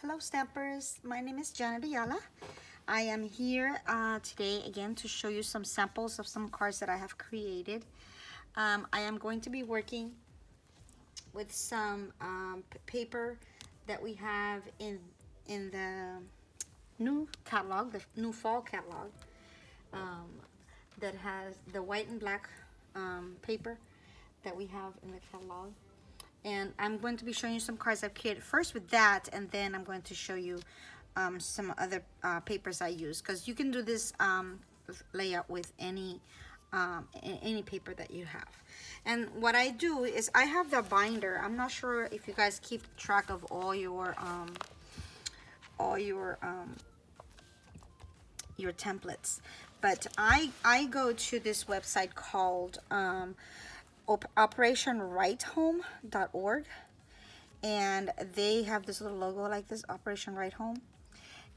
Hello Stampers, my name is Janet Ayala. I am here today again to show you some samples of some cards that I have created. I am going to be working with some paper that we have in the new catalog, the new fall catalog, that has the white and black paper that we have in the catalog. And I'm going to be showing you some cards I've created first with that, and then I'm going to show you some other papers I use, because you can do this layout with any paper that you have. And what I do is I have the binder. I'm not sure if you guys keep track of all your templates, but I go to this website called operationwritehome.org, and they have this little logo like this, Operation Write Home,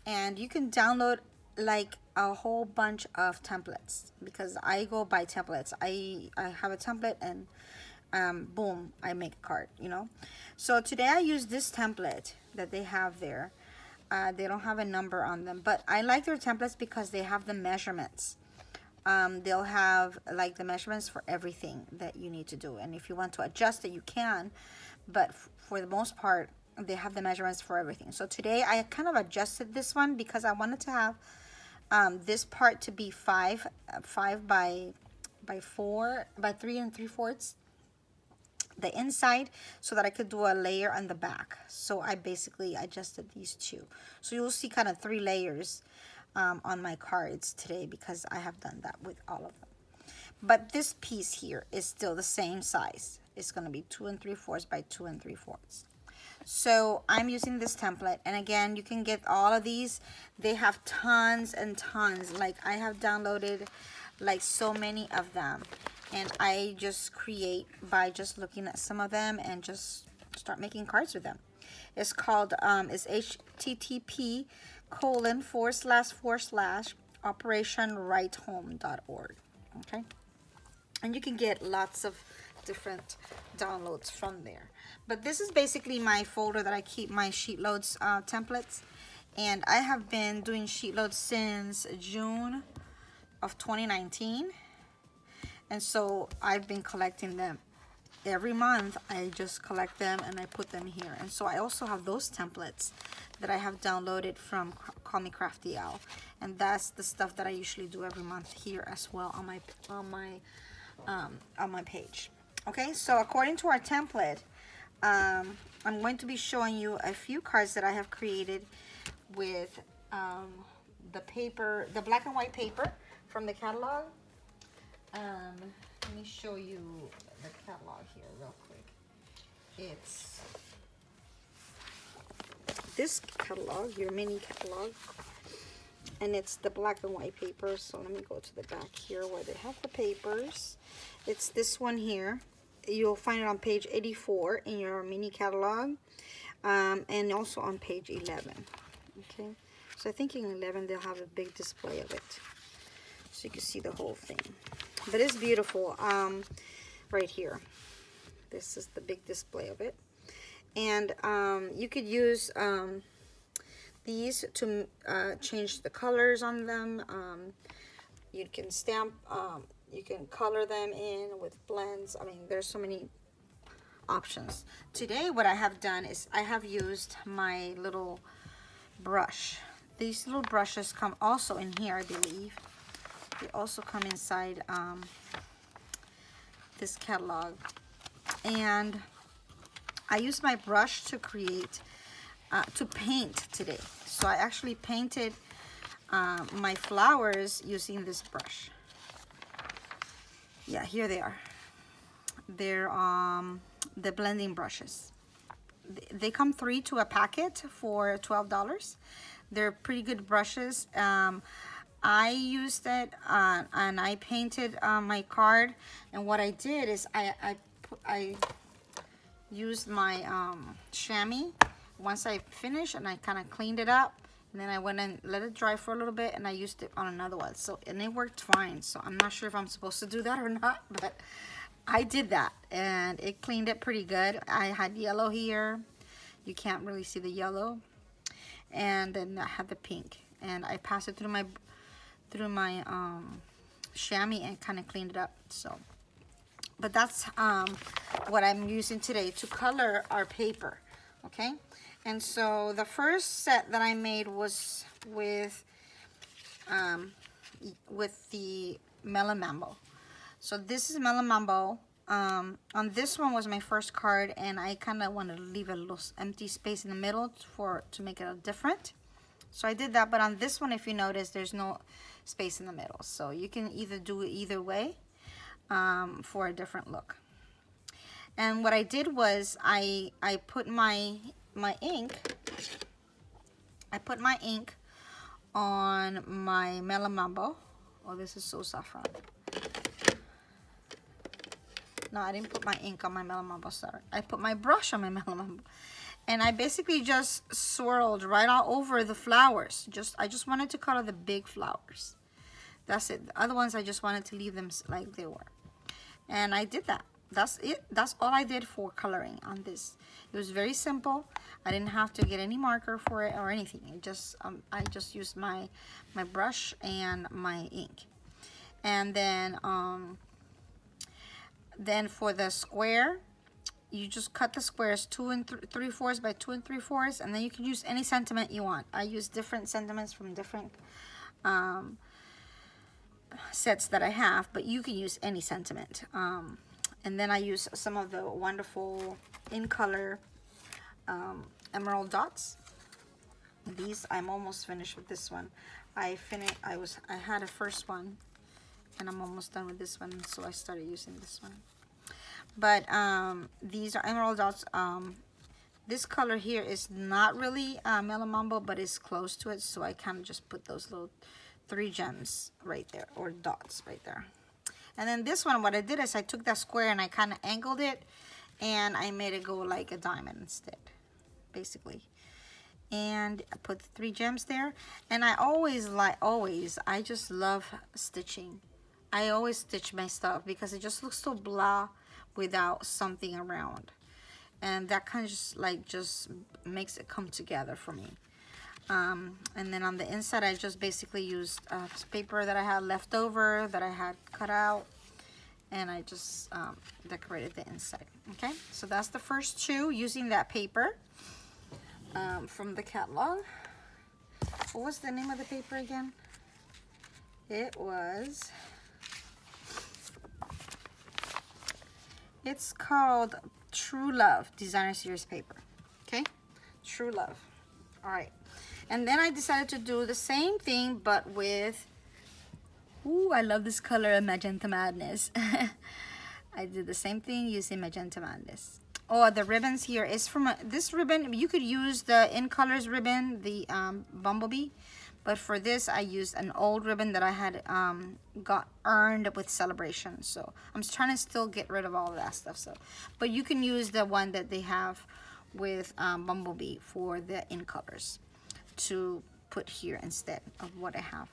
and you can download like a whole bunch of templates, because I go by templates. I have a template and boom, I make a card, you know. So today I use this template that they have there. They don't have a number on them, but I like their templates because they have the measurements. They'll have like the measurements for everything that you need to do, and if you want to adjust it you can, but for the most part they have the measurements for everything. So today I kind of adjusted this one because I wanted to have this part to be 5 by 3 3/4 the inside, so that I could do a layer on the back. So I basically adjusted these two, so you'll see kind of 3 layers on my cards today, because I have done that with all of them. But this piece here is still the same size. It's going to be 2 3/4 by 2 3/4. So I'm using this template, and again, you can get all of these. They have tons and tons. Like, I have downloaded like so many of them, and I just create by just looking at some of them and just start making cards with them. It's called it's http://operationwritehome.org. Okay, and you can get lots of different downloads from there. But this is basically my folder that I keep my sheet loads templates, and I have been doing sheet loads since June of 2019, and so I've been collecting them every month. I just collect them and I put them here. And so I also have those templates that I have downloaded from Call Me Crafty Owl, and that's the stuff that I usually do every month here as well on my page. Okay, so according to our template, I'm going to be showing you a few cards that I have created with the paper, the black and white paper from the catalog. Let me show you the catalog here real quick. It's this catalog, your mini catalog, and it's the black and white paper. So let me go to the back here where they have the papers. It's this one here. You'll find it on page 84 in your mini catalog, and also on page 11. Okay, so I think in 11 they'll have a big display of it, so you can see the whole thing. But it's beautiful. Right here, this is the big display of it, and you could use these to change the colors on them. You can stamp, you can color them in with blends. I mean, there's so many options. Today what I have done is I have used my little brush. These little brushes come also in here, I believe. They also come inside this catalog, and I use my brush to create to paint today. So I actually painted my flowers using this brush. Yeah, here they are. They're the blending brushes. They come 3 to a packet for $12. They're pretty good brushes. I used it and I painted my card, and what I did is I used my chamois once I finished, and I kind of cleaned it up, and then I went and let it dry for a little bit, and I used it on another one. So, and it worked fine. So I'm not sure if I'm supposed to do that or not, but I did that, and it cleaned it pretty good. I had yellow here. You can't really see the yellow. and then I had the pink, and I passed it through my chamois and kind of cleaned it up. So, but that's what I'm using today to color our paper. Okay, and so the first set that I made was with the Melon Mambo. So this is Melon Mambo. On this one was my first card, and I kind of wanted to leave a little empty space in the middle to make it different. So I did that, but on this one, if you notice, there's no space in the middle. So you can either do it either way for a different look. And what I did was I put my ink. I put my ink on my Melon Mambo. Oh, this is so saffron. No, I didn't put my ink on my Melon Mambo, sorry. I put my brush on my Melon Mambo. And I basically just swirled right all over the flowers. I just wanted to color the big flowers. That's it. The other ones, I just wanted to leave them like they were. And I did that. That's it. That's all I did for coloring on this. It was very simple. I didn't have to get any marker for it or anything. I just used my brush and my ink. And then for the square, you just cut the squares 2 3/4 by 2 3/4, and then you can use any sentiment you want. I use different sentiments from different sets that I have, but you can use any sentiment. And then I use some of the wonderful in color emerald dots. These, I'm almost finished with this one. I had a first one, and I'm almost done with this one, so I started using this one. But these are emerald dots. This color here is not really Melon Mambo, but it's close to it, so I kind of just put those little 3 gems right there, or dots right there. And then this one, what I did is I took that square and I kind of angled it, and I made it go like a diamond instead, basically. And I put 3 gems there. And I I just love stitching. I always stitch my stuff because it just looks so blah without something around. And that kind of just makes it come together for me. And then on the inside, I just basically used this paper that I had left over that I had cut out, and I just decorated the inside. Okay, so that's the first 2 using that paper from the catalog. What was the name of the paper again? It's called True Love Designer Series paper. Okay, True Love. All right. And then I decided to do the same thing, but with, ooh, I love this color, Magenta Madness. I did the same thing using Magenta Madness. Oh, the ribbons here is from this ribbon. You could use the In Colors ribbon, the Bumblebee. But for this, I used an old ribbon that I had got earned with Celebration. So I'm trying to still get rid of all of that stuff. So, but you can use the one that they have with Bumblebee for the In Colors to put here instead of what I have.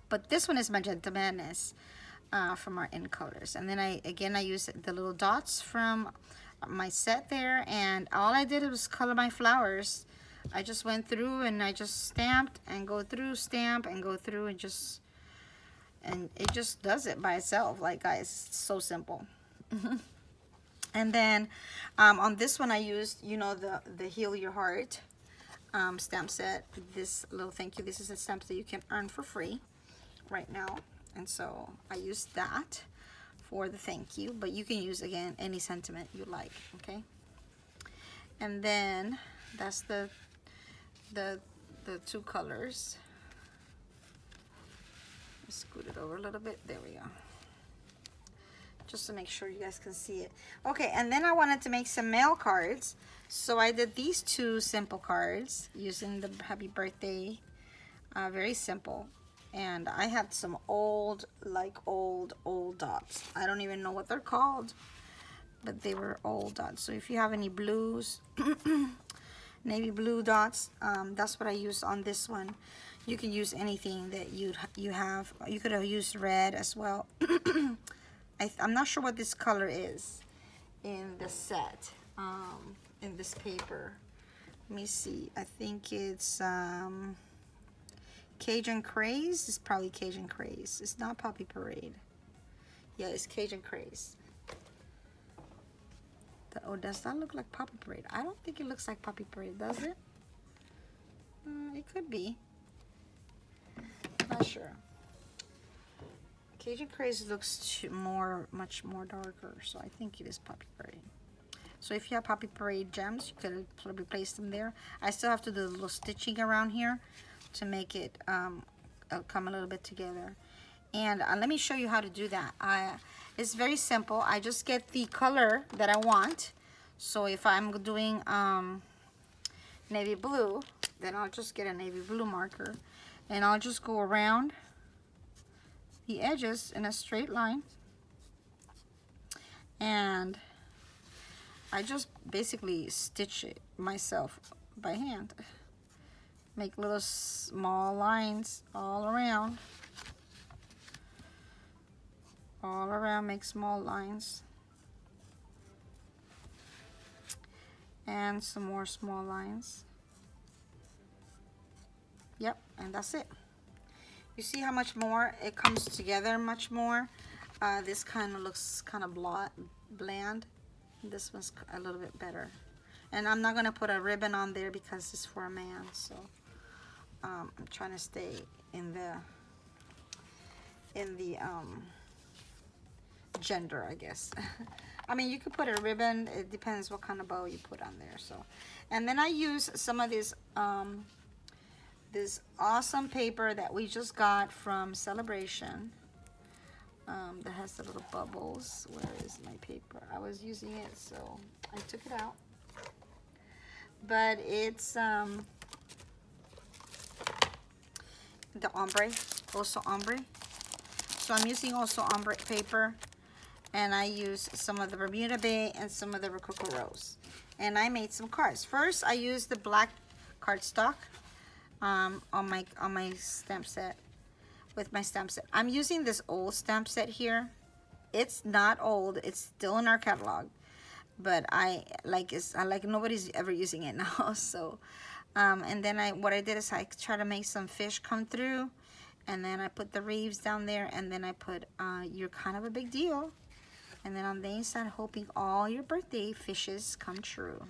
But this one is Magenta Madness from our In Colors. And then I used the little dots from my set there, and all I did was color my flowers. I just went through and I just stamped and go through, stamp and go through, and it just does it by itself. Like, guys, it's so simple. And then on this one I used, you know, the Heal Your Heart stamp set. This little thank you. This is a stamp that you can earn for free right now, and so I used that for the thank you, but you can use, again, any sentiment you like. Okay, and then that's the 2 colors. Scoot it over a little bit. There we go, just to make sure you guys can see it. Okay, and then I wanted to make some mail cards, so I did these 2 simple cards using the happy birthday, very simple. And I had some old dots. I don't even know what they're called, but they were old dots. So if you have any blues, navy blue dots, that's what I used on this one. You can use anything that you have. You could have used red as well. I'm not sure what this color is in the set, in this paper. Let me see. I think it's Cajun Craze. It's probably Cajun Craze. It's not Poppy Parade. Yeah, it's Cajun Craze. Oh, does that look like Poppy Parade? I don't think it looks like Poppy Parade, does it? It could be. Not sure. Cajun Craze looks much more darker, so I think it is Poppy Parade. So if you have Poppy Parade gems, you could probably place them there. I still have to do a little stitching around here to make it come a little bit together. And let me show you how to do that. It's very simple. I just get the color that I want. So if I'm doing navy blue, then I'll just get a navy blue marker. And I'll just go around the edges in a straight line. And I just basically stitch it myself by hand. Make little small lines all around. All around, make small lines. And some more small lines. Yep, and that's it. You see how much more it comes together, much more. This kind of looks kind of bland. This one's a little bit better. And I'm not gonna put a ribbon on there because it's for a man, so I'm trying to stay in the gender, I guess. I mean, you could put a ribbon. It depends what kind of bow you put on there. So, and then I use some of this awesome paper that we just got from Celebration. That has the little bubbles. Where is my paper? I was using it, so I took it out. But it's the ombre, also ombre. So I'm using also ombre paper, and I use some of the Bermuda Bay and some of the Rococo Rose. And I made some cards. First, I used the black cardstock on my stamp set. With my stamp set, I'm using this old stamp set here. It's not old. It's still in our catalog, but I like nobody's ever using it now. So, and then what I did is I try to make some fish come through, and then I put the reefs down there, and then I put "You're kind of a big deal," and then on the inside, hoping all your birthday fishes come true.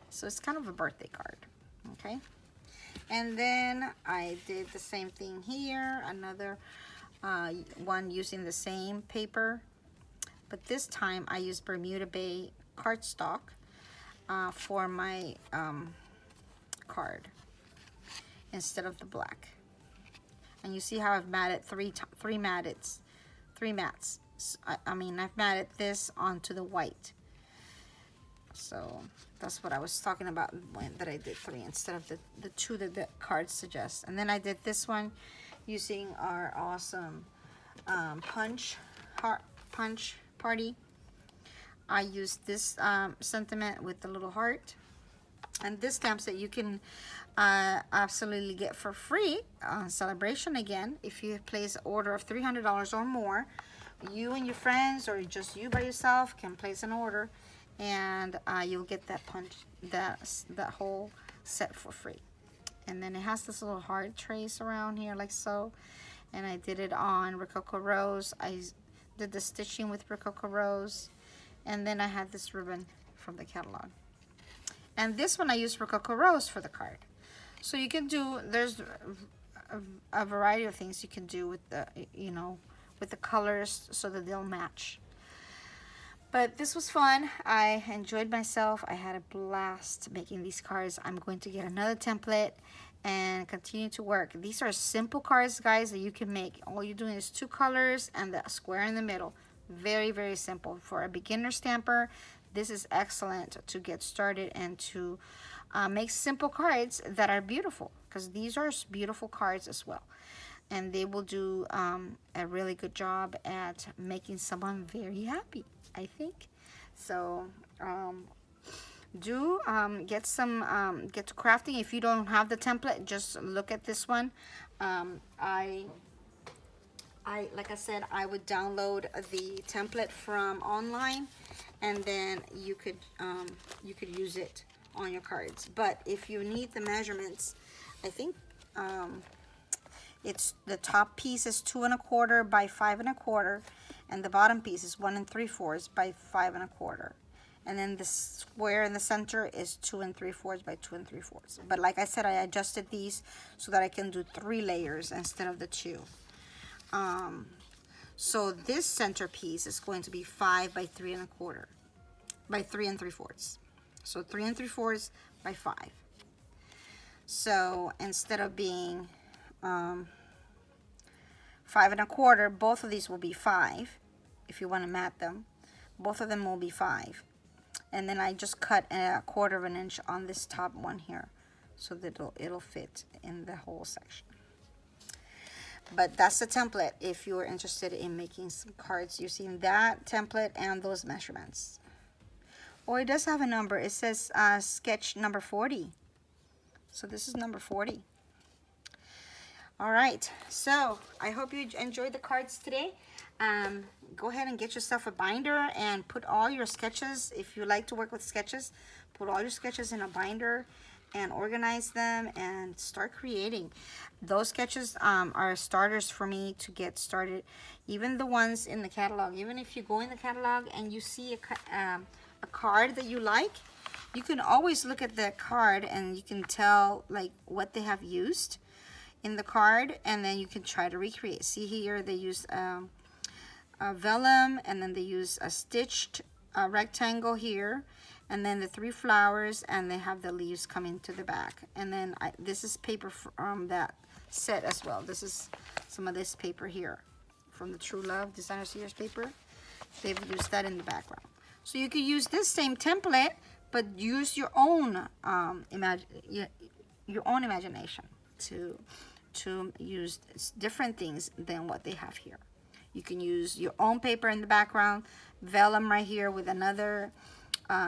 So it's kind of a birthday card, okay? And then I did the same thing here, another one using the same paper, but this time I used Bermuda Bay cardstock for my card instead of the black. And you see how I've matted three mats. I mean, I've matted this onto the white. So that's what I was talking about that I did 3 instead of the 2 that the cards suggest. And then I did this one using our awesome punch party. I used this sentiment with the little heart. And this stamp set you can absolutely get for free on Celebration again. If you place an order of $300 or more, you and your friends or just you by yourself can place an order, and you'll get that whole set for free. And then it has this little heart trace around here like so, and I did it on Rococo Rose. I did the stitching with Rococo Rose, and then I had this ribbon from the catalog. And this one I used Rococo Rose for the card. So you can do, there's a variety of things you can do with the, with the colors so that they'll match. But this was fun. I enjoyed myself. I had a blast making these cards. I'm going to get another template and continue to work. These are simple cards, guys, that you can make. All you're doing is 2 colors and the square in the middle. Very, very simple. For a beginner stamper, this is excellent to get started and to make simple cards that are beautiful, because these are beautiful cards as well. And they will do a really good job at making someone very happy, I think. So get to crafting. If you don't have the template, just look at this one. Like I said, I would download the template from online, and then you could use it on your cards. But if you need the measurements, I think it's the top piece is 2 1/4 by 5 1/4, and the bottom piece is 1 3/4 by 5 1/4. And then the square in the center is 2 3/4 by 2 3/4. But like I said, I adjusted these so that I can do 3 layers instead of the 2. So this center piece is going to be 5 by 3 1/4 by 3 3/4. So 3 3/4 by 5. So instead of being 5 1/4, both of these will be 5. If you want to mat them, both of them will be 5. And then I just cut 1/4 of an inch on this top one here, so that it'll fit in the whole section. But that's the template if you're interested in making some cards using that template and those measurements. Oh, it does have a number. It says sketch number 40. So this is number 40. All right, so I hope you enjoyed the cards today. Go ahead and get yourself a binder and put all your sketches. If you like to work with sketches, put all your sketches in a binder and organize them and start creating. Those sketches are starters for me to get started. Even the ones in the catalog, even if you go in the catalog and you see a card that you like, you can always look at the card and you can tell like what they have used in the card, and then you can try to recreate. See here, they use a vellum, and then they use a stitched rectangle here, and then the 3 flowers, and they have the leaves coming to the back. And then this is paper from that set as well. This is some of this paper here from the True Love Designer Series paper. They've used that in the background. So you could use this same template, but use your own imagination to use different things than what they have here. You can use your own paper in the background, vellum right here with another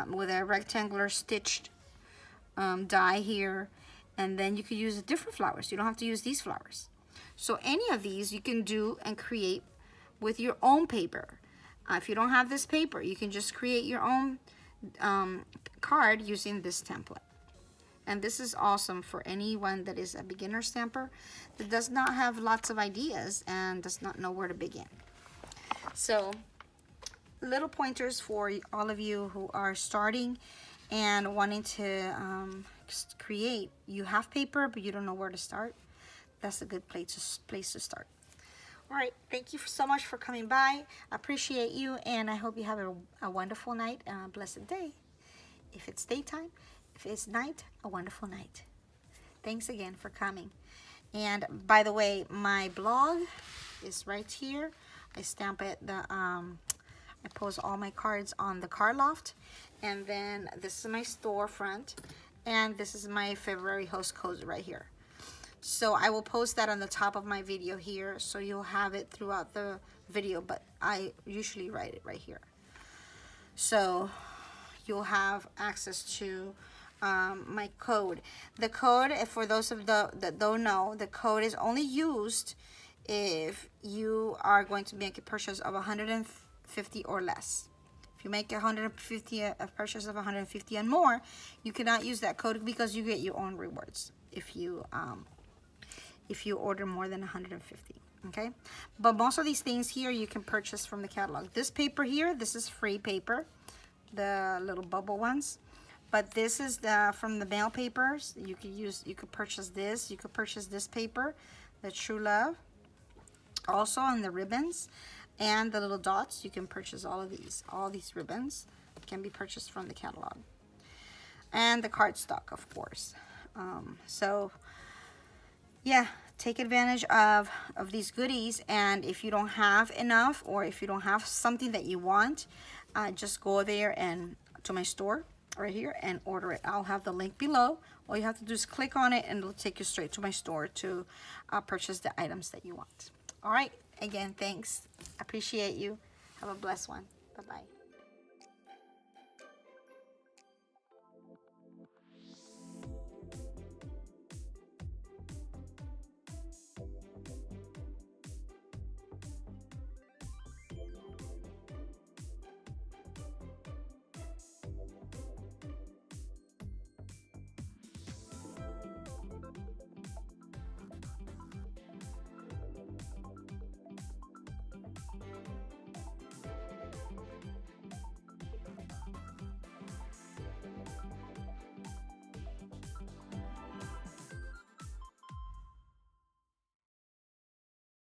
with a rectangular stitched die here, and then you could use different flowers. You don't have to use these flowers. So any of these you can do and create with your own paper. If you don't have this paper, you can just create your own card using this template. And this is awesome for anyone that is a beginner stamper that does not have lots of ideas and does not know where to begin. So little pointers for all of you who are starting and wanting to create. You have paper, but you don't know where to start. That's a good place to start. All right, thank you so much for coming by. I appreciate you, and I hope you have a wonderful night and a blessed day. If it's daytime, if it's night, a wonderful night. Thanks again for coming. And by the way, my blog is right here. I stamp it. I post all my cards on the Card Loft, and then this is my storefront, and this is my February host code right here. So I will post that on the top of my video here, so you'll have it throughout the video, but I usually write it right here. So you'll have access to my code. The code, for those of that don't know, the code is only used if you are going to make a purchase of 150 or less. If you make 150 a purchase of 150 and more, you cannot use that code because you get your own rewards if you order more than 150. Okay, but most of these things here you can purchase from the catalog. This paper here, this is free paper, the little bubble ones. But this is from the mail papers. You could purchase this. You could purchase this paper, the True Love. Also on the ribbons and the little dots, you can purchase all of these. All these ribbons can be purchased from the catalog. And the cardstock, of course. So yeah, take advantage of these goodies. And if you don't have enough, or if you don't have something that you want, just go there and to my store right here and order it. I'll have the link below. All you have to do is click on it and it'll take you straight to my store to purchase the items that you want. All right, again, thanks. Appreciate you. Have a blessed one. Bye-bye.